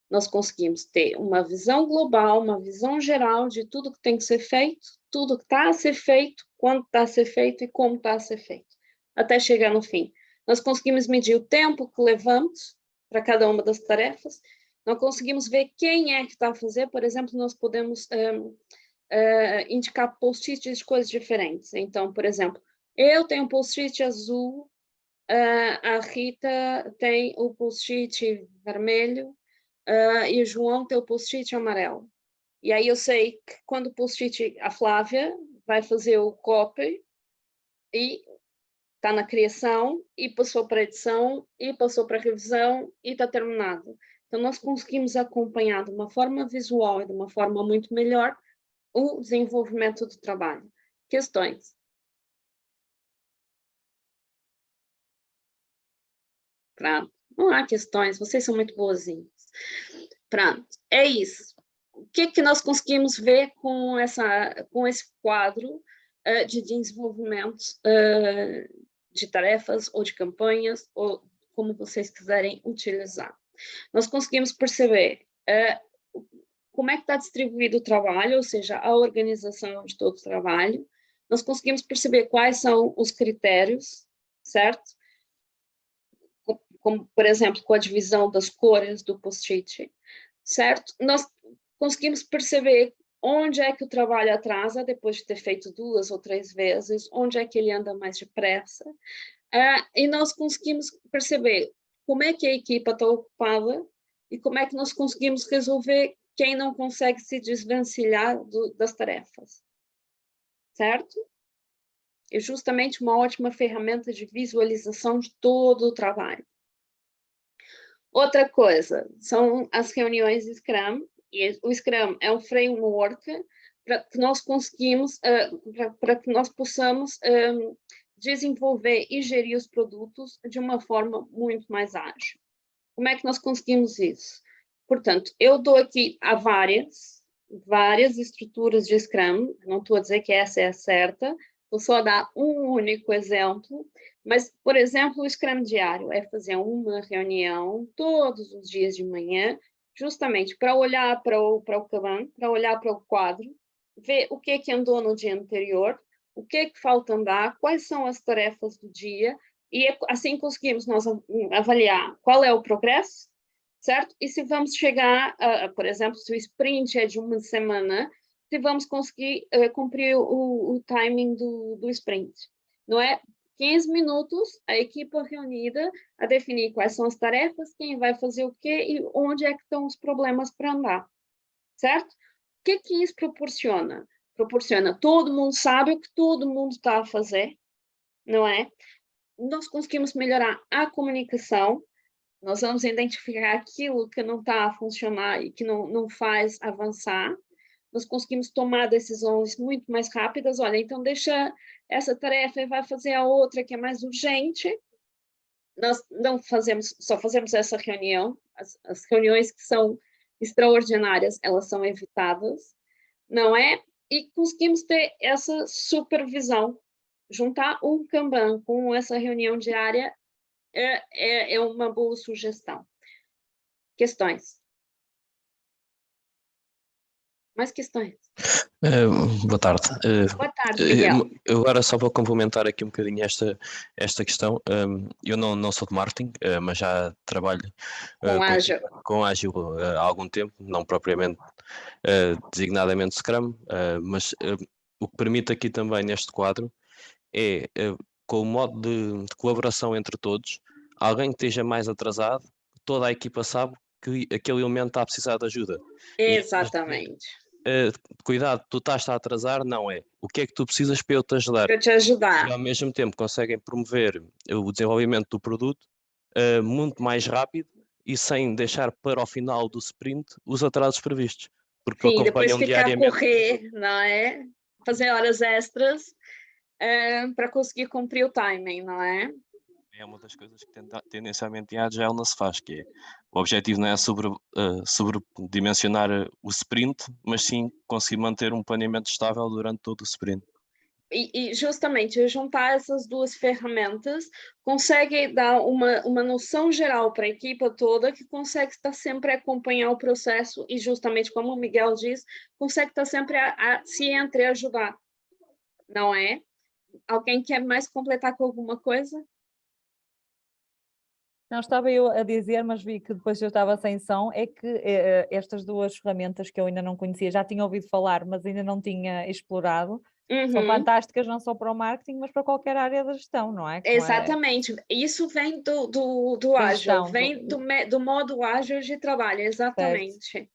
Speaker 2: Nós conseguimos ter uma visão global, uma visão geral de tudo que tem que ser feito, tudo que está a ser feito, quando está a ser feito e como está a ser feito, até chegar no fim. Nós conseguimos medir o tempo que levamos para cada uma das tarefas, nós conseguimos ver quem é que está a fazer, por exemplo, nós podemos indicar post-its de coisas diferentes. Então, por exemplo, eu tenho um post-it azul, a Rita tem o post-it vermelho, e o João tem o post-it amarelo. E aí eu sei que quando o post-it, a Flávia vai fazer o copy, e está na criação, e passou para a edição, e passou para a revisão, e está terminado. Então, nós conseguimos acompanhar de uma forma visual e de uma forma muito melhor o desenvolvimento do trabalho. Questões? Pronto. Não há questões, vocês são muito boazinhos. Pronto, é isso. O que nós conseguimos ver com esse quadro de desenvolvimento de tarefas ou de campanhas, ou como vocês quiserem utilizar? Nós conseguimos perceber como é que está distribuído o trabalho, ou seja, a organização de todo o trabalho. Nós conseguimos perceber quais são os critérios, certo? Como, por exemplo, com a divisão das cores do post-it, certo? Nós conseguimos perceber onde é que o trabalho atrasa, depois de ter feito 2 ou 3 vezes, onde é que ele anda mais depressa, e nós conseguimos perceber como é que a equipa está ocupada e como é que nós conseguimos resolver quem não consegue se desvencilhar das tarefas, certo? É justamente uma ótima ferramenta de visualização de todo o trabalho. Outra coisa, são as reuniões Scrum, e o Scrum é um framework para que nós conseguimos, para que nós possamos desenvolver e gerir os produtos de uma forma muito mais ágil. Como é que nós conseguimos isso? Portanto, eu dou aqui a várias estruturas de Scrum, não estou a dizer que essa é a certa, vou só dar um único exemplo, mas, por exemplo, o Scrum diário é fazer uma reunião todos os dias de manhã, justamente para olhar para o Kanban, para olhar para o quadro, ver o que andou no dia anterior, o que falta andar, quais são as tarefas do dia, e assim conseguimos nós avaliar qual é o progresso, certo? E se vamos chegar, por exemplo, se o sprint é de uma semana, se vamos conseguir cumprir o timing do sprint. Não é? 15 minutos, a equipa reunida a definir quais são as tarefas, quem vai fazer o quê e onde é que estão os problemas para andar, certo? O que isso proporciona? Proporciona, todo mundo sabe o que todo mundo está a fazer, não é? Nós conseguimos melhorar a comunicação, nós vamos identificar aquilo que não está a funcionar e que não faz avançar, nós conseguimos tomar decisões muito mais rápidas. Olha, então deixa essa tarefa e vai fazer a outra que é mais urgente. Nós não só fazemos essa reunião, as reuniões que são extraordinárias, elas são evitadas, não é? E conseguimos ter essa supervisão. Juntar um Kanban com essa reunião diária é uma boa sugestão. Questões? Mais questões?
Speaker 7: Boa tarde.
Speaker 2: Boa tarde, Miguel.
Speaker 7: Eu agora só vou complementar aqui um bocadinho esta questão. Eu não sou de marketing, mas já trabalho
Speaker 2: Com Ágil.
Speaker 7: com Ágil há algum tempo, não propriamente designadamente Scrum, mas o que permite aqui também neste quadro é, com o modo de colaboração entre todos, alguém que esteja mais atrasado, toda a equipa sabe que aquele elemento está a precisar de ajuda.
Speaker 2: Exatamente.
Speaker 7: Cuidado, tu estás a atrasar, não é. O que é que tu precisas para eu te ajudar?
Speaker 2: Para te ajudar.
Speaker 7: E ao mesmo tempo conseguem promover o desenvolvimento do produto muito mais rápido e sem deixar para o final do sprint os atrasos previstos. Porque
Speaker 2: Sim, depois
Speaker 7: acompanham
Speaker 2: ficar a
Speaker 7: diariamente.
Speaker 2: correr, não é? Fazer horas extras para conseguir cumprir o timing, não é?
Speaker 7: É uma das coisas que tendencialmente em Agile não se faz, que é o objetivo não é sobredimensionar o sprint, mas sim conseguir manter um planeamento estável durante todo o sprint.
Speaker 2: E justamente juntar essas duas ferramentas consegue dar uma noção geral para a equipa toda, que consegue estar sempre a acompanhar o processo e justamente como o Miguel diz, consegue estar sempre a se entreajudar, não é? Alguém quer mais completar com alguma coisa?
Speaker 3: Não estava eu a dizer, mas vi que depois eu estava sem som, é que estas duas ferramentas que eu ainda não conhecia, já tinha ouvido falar, mas ainda não tinha explorado, são fantásticas não só para o marketing, mas para qualquer área da gestão, não é?
Speaker 2: Exatamente, isso vem do
Speaker 3: Da
Speaker 2: ágil,
Speaker 3: gestão,
Speaker 2: vem do modo ágil de trabalho, exatamente.
Speaker 3: Certo.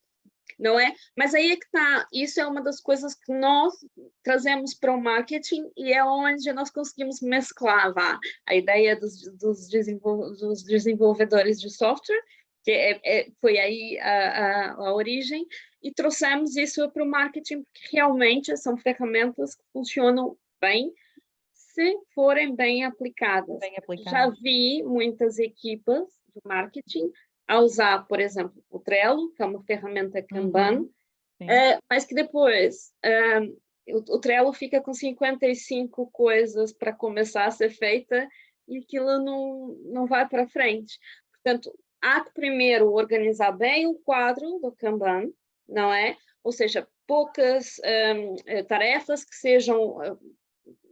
Speaker 2: Não é? Mas aí é que está, isso é uma das coisas que nós trazemos para o marketing e é onde nós conseguimos mesclar a ideia dos desenvolvedores de software, que foi aí a origem, e trouxemos isso para o marketing, porque realmente são ferramentas que funcionam bem se forem bem aplicadas. Já vi muitas equipas de marketing a usar, por exemplo, o Trello, que é uma ferramenta Kanban, mas que depois o Trello fica com 55 coisas para começar a ser feita e aquilo não vai para frente. Portanto, há que primeiro organizar bem o quadro do Kanban, não é? Ou seja, poucas tarefas que sejam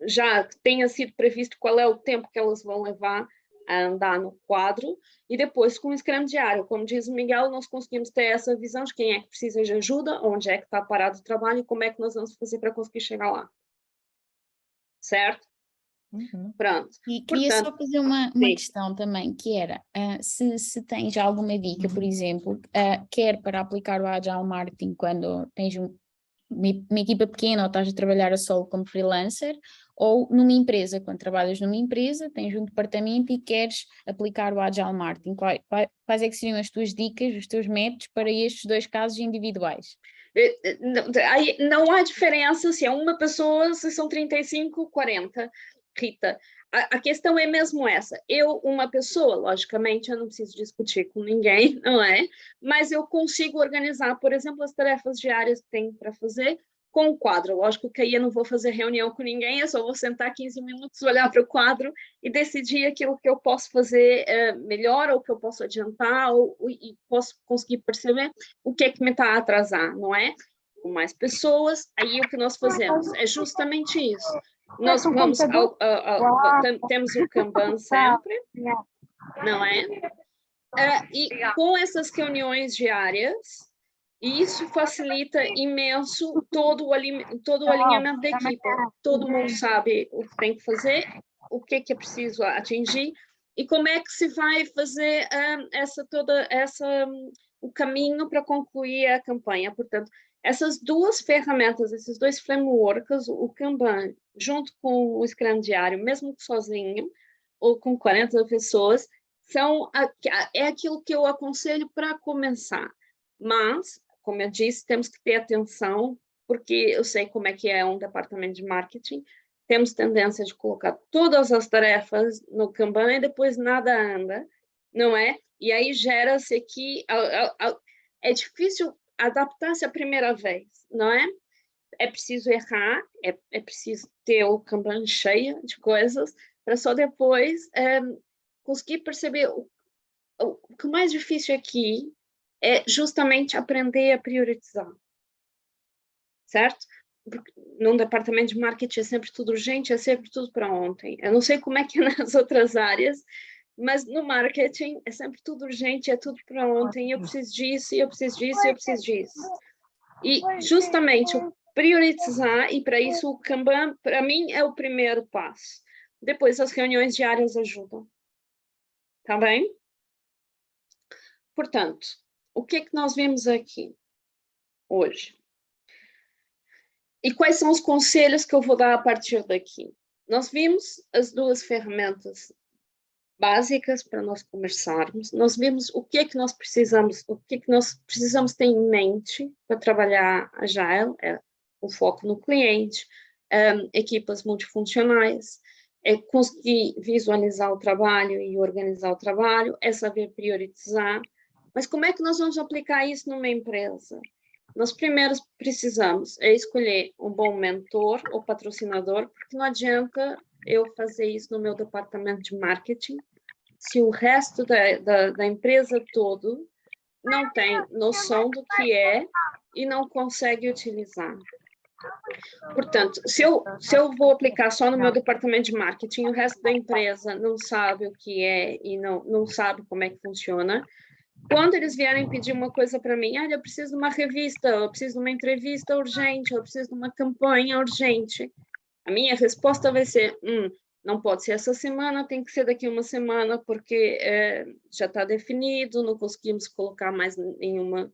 Speaker 2: já tenha sido previsto qual é o tempo que elas vão levar a andar no quadro, e depois com o Scrum diário, como diz o Miguel, nós conseguimos ter essa visão de quem é que precisa de ajuda, onde é que está parado o trabalho e como é que nós vamos fazer para conseguir chegar lá. Certo? Pronto.
Speaker 1: E queria só fazer uma questão também, que era, se tens alguma dica, por exemplo, quer para aplicar o Agile Marketing quando tens uma equipa pequena ou estás a trabalhar a solo como freelancer, ou numa empresa, quando trabalhas numa empresa, tens um departamento e queres aplicar o Agile Marketing. Quais é que seriam as tuas dicas, os teus métodos para estes dois casos individuais?
Speaker 2: Não há diferença se é uma pessoa, se são 35, 40, Rita. A questão é mesmo essa. Uma pessoa, logicamente, eu não preciso discutir com ninguém, não é? Mas eu consigo organizar, por exemplo, as tarefas diárias que tenho para fazer com o quadro. Lógico que aí eu não vou fazer reunião com ninguém, eu só vou sentar 15 minutos, olhar para o quadro e decidir aquilo que eu posso fazer melhor, ou que eu posso adiantar, e posso conseguir perceber o que é que me está a atrasar, não é? Com mais pessoas, aí o que nós fazemos é justamente isso. Nós vamos temos o Kanban sempre, não é? E com essas reuniões diárias, isso facilita imenso todo o alinhamento da equipa. Todo mundo sabe o que tem que fazer, o que é preciso atingir e como é que se vai fazer o caminho para concluir a campanha. Portanto, essas duas ferramentas, esses dois frameworks, o Kanban junto com o Scrum diário, mesmo sozinho ou com 40 pessoas, é aquilo que eu aconselho para começar. Mas, como eu disse, temos que ter atenção, porque eu sei como é que é um departamento de marketing, temos tendência de colocar todas as tarefas no Kanban e depois nada anda, não é? E aí gera-se aqui... É difícil adaptar-se a primeira vez, não é? É preciso errar, é preciso ter o Kanban cheio de coisas, para só depois conseguir perceber o que o mais difícil aqui é justamente aprender a priorizar, certo? porque num departamento de marketing é sempre tudo urgente, é sempre tudo para ontem. Eu não sei como é que é nas outras áreas, mas no marketing é sempre tudo urgente, é tudo para ontem, eu preciso disso, eu preciso disso, eu preciso disso. E justamente o priorizar, e para isso o Kanban, para mim, é o primeiro passo. Depois as reuniões diárias ajudam. Tá bem? Portanto, o que é que nós vimos aqui hoje? E quais são os conselhos que eu vou dar a partir daqui? Nós vimos as duas ferramentas básicas para nós conversarmos. Nós vimos o que é que nós precisamos, ter em mente para trabalhar Agile, o foco no cliente, equipas multifuncionais, é conseguir visualizar o trabalho e organizar o trabalho, é saber priorizar. Mas como é que nós vamos aplicar isso numa empresa? Nós primeiro precisamos escolher um bom mentor ou patrocinador, porque não adianta eu fazer isso no meu departamento de marketing se o resto da empresa todo não tem noção do que é e não consegue utilizar. Portanto, se eu vou aplicar só no meu departamento de marketing, o resto da empresa não sabe o que é e não sabe como é que funciona, quando eles vierem pedir uma coisa para mim, eu preciso de uma revista, eu preciso de uma entrevista urgente, eu preciso de uma campanha urgente, a minha resposta vai ser, não pode ser essa semana, tem que ser daqui uma semana, porque já está definido, não conseguimos colocar mais nenhuma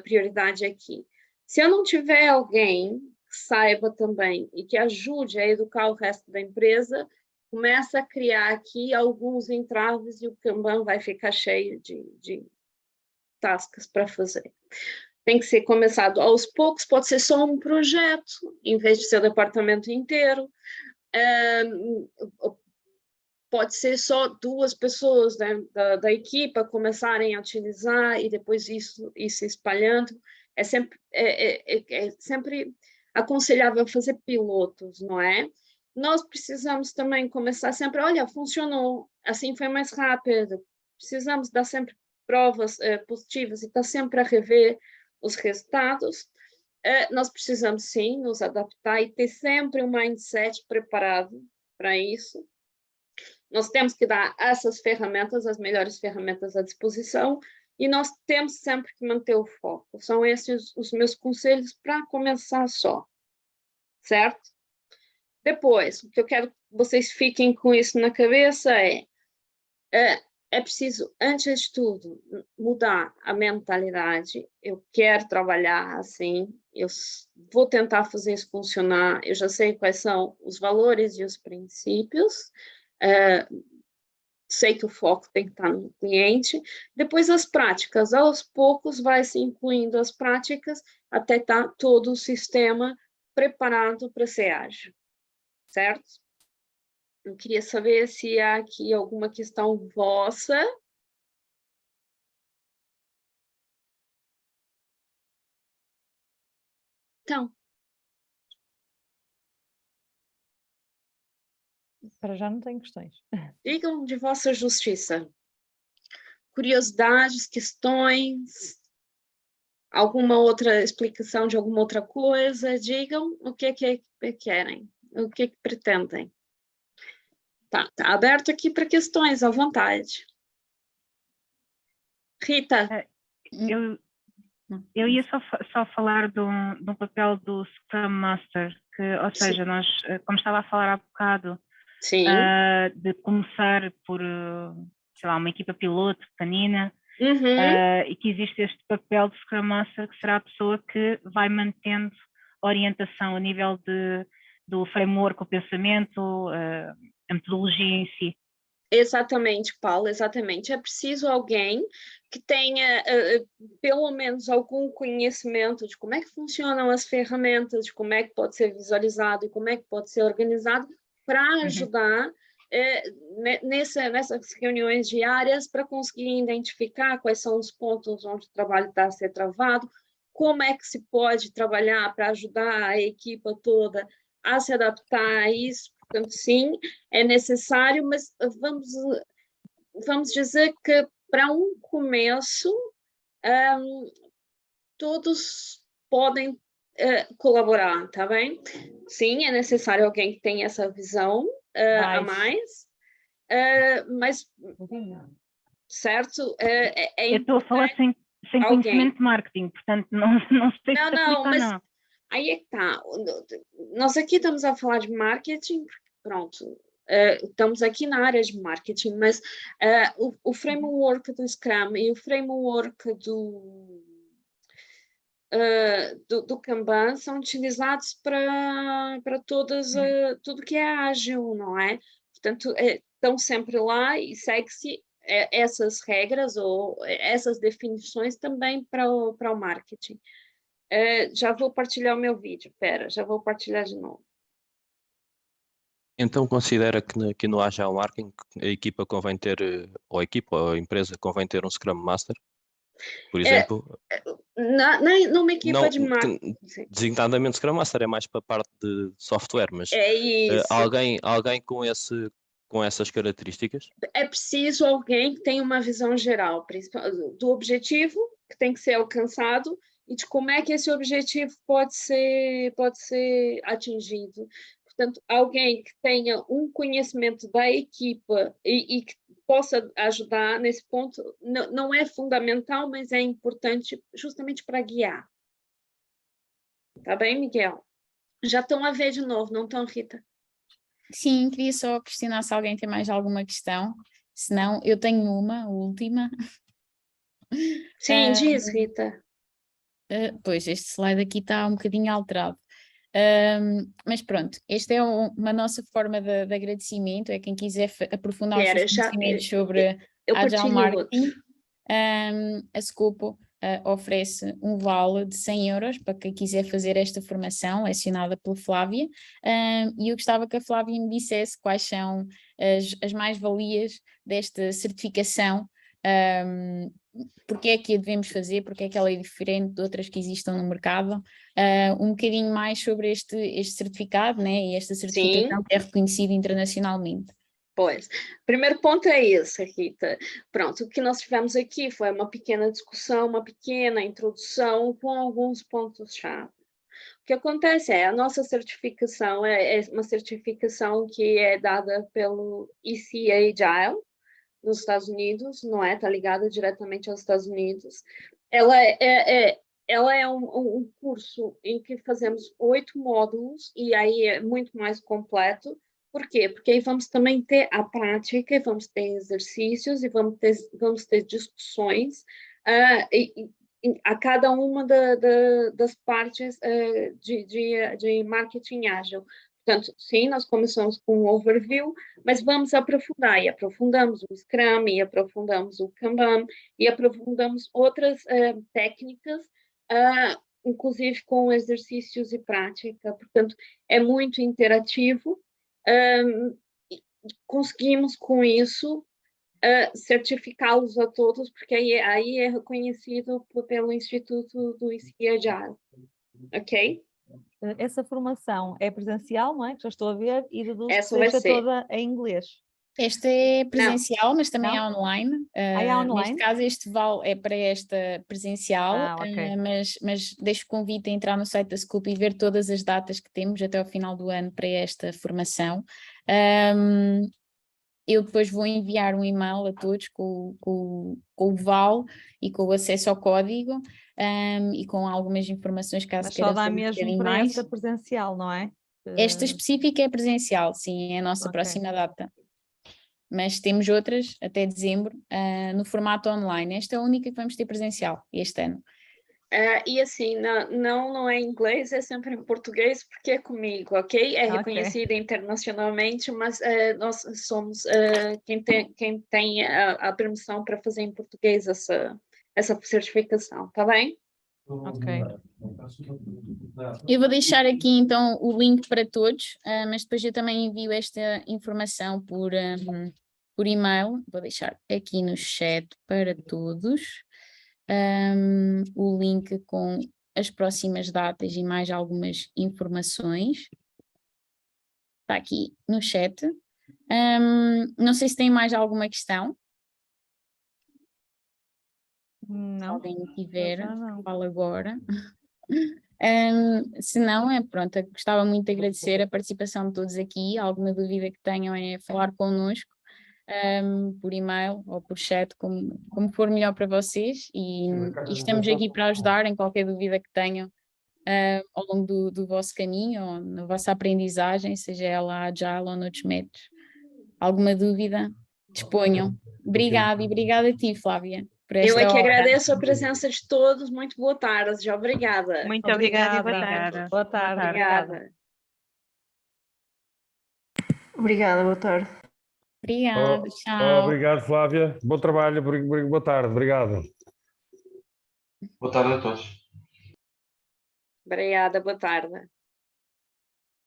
Speaker 2: prioridade aqui. Se eu não tiver alguém que saiba também e que ajude a educar o resto da empresa, começa a criar aqui alguns entraves e o Kanban vai ficar cheio de tasks para fazer. Tem que ser começado aos poucos, pode ser só um projeto, em vez de ser o departamento inteiro. Pode ser só 2 pessoas da equipa começarem a utilizar e depois isso espalhando. É sempre aconselhável fazer pilotos, não é? Nós precisamos também começar sempre, olha, funcionou, assim foi mais rápido. Precisamos dar sempre provas positivas e estar sempre a rever os resultados. Nós precisamos, sim, nos adaptar e ter sempre um mindset preparado para isso. Nós temos que dar essas ferramentas, as melhores ferramentas à disposição, e nós temos sempre que manter o foco. São esses os meus conselhos para começar só, certo? Depois, o que eu quero que vocês fiquem com isso na cabeça é preciso, antes de tudo, mudar a mentalidade. Eu quero trabalhar assim, eu vou tentar fazer isso funcionar, eu já sei quais são os valores e os princípios, sei que o foco tem que estar no cliente. Depois as práticas, aos poucos vai se incluindo as práticas até estar todo o sistema preparado para ser ágil, certo? Eu queria saber se há aqui alguma questão vossa. Então,
Speaker 3: Para já não tenho questões.
Speaker 2: digam de vossa justiça. Curiosidades, questões, alguma outra explicação de alguma outra coisa, digam o que é que querem, o que é que pretendem. Tá aberto aqui para questões, à vontade. Rita.
Speaker 5: Eu ia só falar do papel do Scrum Master, que, ou seja, nós, como estava a falar há bocado,
Speaker 2: Sim.
Speaker 5: De começar por, sei lá, uma equipa piloto pequenina, e que existe este papel de Scrum Master, que será a pessoa que vai mantendo orientação a nível do framework, o pensamento, a metodologia em si.
Speaker 2: Exatamente, Paulo, exatamente. É preciso alguém que tenha pelo menos algum conhecimento de como é que funcionam as ferramentas, de como é que pode ser visualizado e como é que pode ser organizado para ajudar nessas reuniões diárias para conseguir identificar quais são os pontos onde o trabalho está a ser travado, como é que se pode trabalhar para ajudar a equipa toda a se adaptar a isso. Portanto, sim, é necessário, mas vamos dizer que para um começo todos podem colaborar, tá bem? Sim, é necessário alguém que tenha essa visão a mais, mas, certo?
Speaker 5: Eu estou a falar sem
Speaker 2: alguém.
Speaker 5: conhecimento de marketing, portanto não sei se
Speaker 2: Não,
Speaker 5: aplica ou
Speaker 2: mas
Speaker 5: não.
Speaker 2: aí é que está. Nós aqui estamos a falar de marketing, pronto. Estamos aqui na área de marketing, mas o framework do Scrum e o framework do Kanban são utilizados para tudo que é ágil, não é? Portanto, estão sempre lá e segue-se essas regras ou essas definições também para o marketing. Já vou partilhar o meu vídeo, já vou partilhar de novo.
Speaker 7: Então considera que no Agile Marketing a equipa convém ter, ou a equipa ou a empresa convém ter um Scrum Master, por exemplo?
Speaker 2: Numa equipa de marketing.
Speaker 7: Designadamente Scrum Master é mais para a parte de software, mas
Speaker 2: é isso.
Speaker 7: Alguém com essas características?
Speaker 2: É preciso alguém que tenha uma visão geral, do objetivo que tem que ser alcançado e de como é que esse objetivo pode ser atingido. Portanto, alguém que tenha um conhecimento da equipa e que possa ajudar nesse ponto, não é fundamental, mas é importante justamente para guiar. Tá bem, Miguel? Já estão a ver de novo, não estão, Rita?
Speaker 1: Sim, queria só questionar se alguém tem mais alguma questão. Se não, eu tenho uma última.
Speaker 2: Sim, diz, Rita.
Speaker 1: Pois, este slide aqui está um bocadinho alterado. Mas pronto, esta é uma nossa forma de agradecimento, é quem quiser aprofundar os seus conhecimentos sobre Agile Marketing. A Scopo oferece um vale de 100 euros para quem quiser fazer esta formação, lecionada pela Flávia, e eu gostava que a Flávia me dissesse quais são as mais-valias desta certificação, porque é que a devemos fazer, porque é que ela é diferente de outras que existam no mercado, um bocadinho mais sobre este certificado, né, e esta certificação
Speaker 2: Sim.
Speaker 1: que é reconhecida internacionalmente.
Speaker 2: Pois, primeiro ponto é esse, Rita. Pronto, o que nós tivemos aqui foi uma pequena discussão, uma pequena introdução com alguns pontos-chave. O que acontece a nossa certificação é uma certificação que é dada pelo EC Agile, nos Estados Unidos, não é? Está ligada diretamente aos Estados Unidos. Ela é um curso em que fazemos 8 módulos, e aí é muito mais completo. Por quê? Porque aí vamos também ter a prática, vamos ter exercícios e vamos ter discussões a cada uma das partes de marketing ágil. Portanto, sim, nós começamos com um overview, mas vamos aprofundar, e aprofundamos o Scrum, e aprofundamos o Kanban, e aprofundamos outras técnicas, inclusive com exercícios e prática. Portanto, é muito interativo. Conseguimos com isso certificá-los a todos, porque aí é reconhecido pelo Instituto do ICI Agile, ok?
Speaker 3: Essa formação é presencial, não é? Que já estou a ver, e deduz que
Speaker 2: seja
Speaker 3: toda em inglês.
Speaker 1: Esta é presencial, mas também é online.
Speaker 3: É online?
Speaker 1: Neste caso, este vale é para esta presencial,
Speaker 3: okay.
Speaker 1: mas deixo o convite a entrar no site da Scoop e ver todas as datas que temos até ao final do ano para esta formação. Eu depois vou enviar um e-mail a todos com o vale e com o acesso ao código e com algumas informações caso
Speaker 3: mas
Speaker 1: queiram
Speaker 3: só dá
Speaker 1: saber
Speaker 3: mesmo para
Speaker 1: mais.
Speaker 3: esta presencial, não é?
Speaker 1: Esta específica é presencial, sim, é a nossa próxima data. Mas temos outras até dezembro no formato online. Esta é a única que vamos ter presencial este ano.
Speaker 2: E assim, não é em inglês, é sempre em português, porque é comigo, ok? É reconhecida internacionalmente, mas nós somos quem tem a permissão para fazer em português essa certificação, tá bem?
Speaker 3: Ok.
Speaker 1: Eu vou deixar aqui então o link para todos, mas depois eu também envio esta informação por e-mail. Vou deixar aqui no chat para todos o link com as próximas datas e mais algumas informações. Está aqui no chat. Não sei se tem mais alguma questão.
Speaker 3: Não.
Speaker 1: Se alguém tiver, fala agora. Se não, pronto, eu gostava muito de agradecer a participação de todos aqui. Alguma dúvida que tenham é falar connosco, por e-mail ou por chat, como for melhor para vocês, e estamos aqui para ajudar em qualquer dúvida que tenham ao longo do vosso caminho ou na vossa aprendizagem, seja ela agile ou noutros métodos. Alguma dúvida? Disponham. Obrigada e obrigada a ti, Flávia, por
Speaker 2: Eu
Speaker 1: esta
Speaker 2: é que
Speaker 1: hora.
Speaker 2: agradeço a presença de todos. Muito boa tarde. Obrigada.
Speaker 8: Muito obrigada e boa
Speaker 3: Obrigada.
Speaker 8: tarde.
Speaker 3: Boa tarde.
Speaker 2: Obrigada.
Speaker 4: Obrigada, boa tarde.
Speaker 1: Obrigada, tchau.
Speaker 9: Obrigado, Flávia. Bom trabalho, boa tarde, obrigado.
Speaker 10: Boa tarde a todos.
Speaker 2: Obrigada, boa tarde.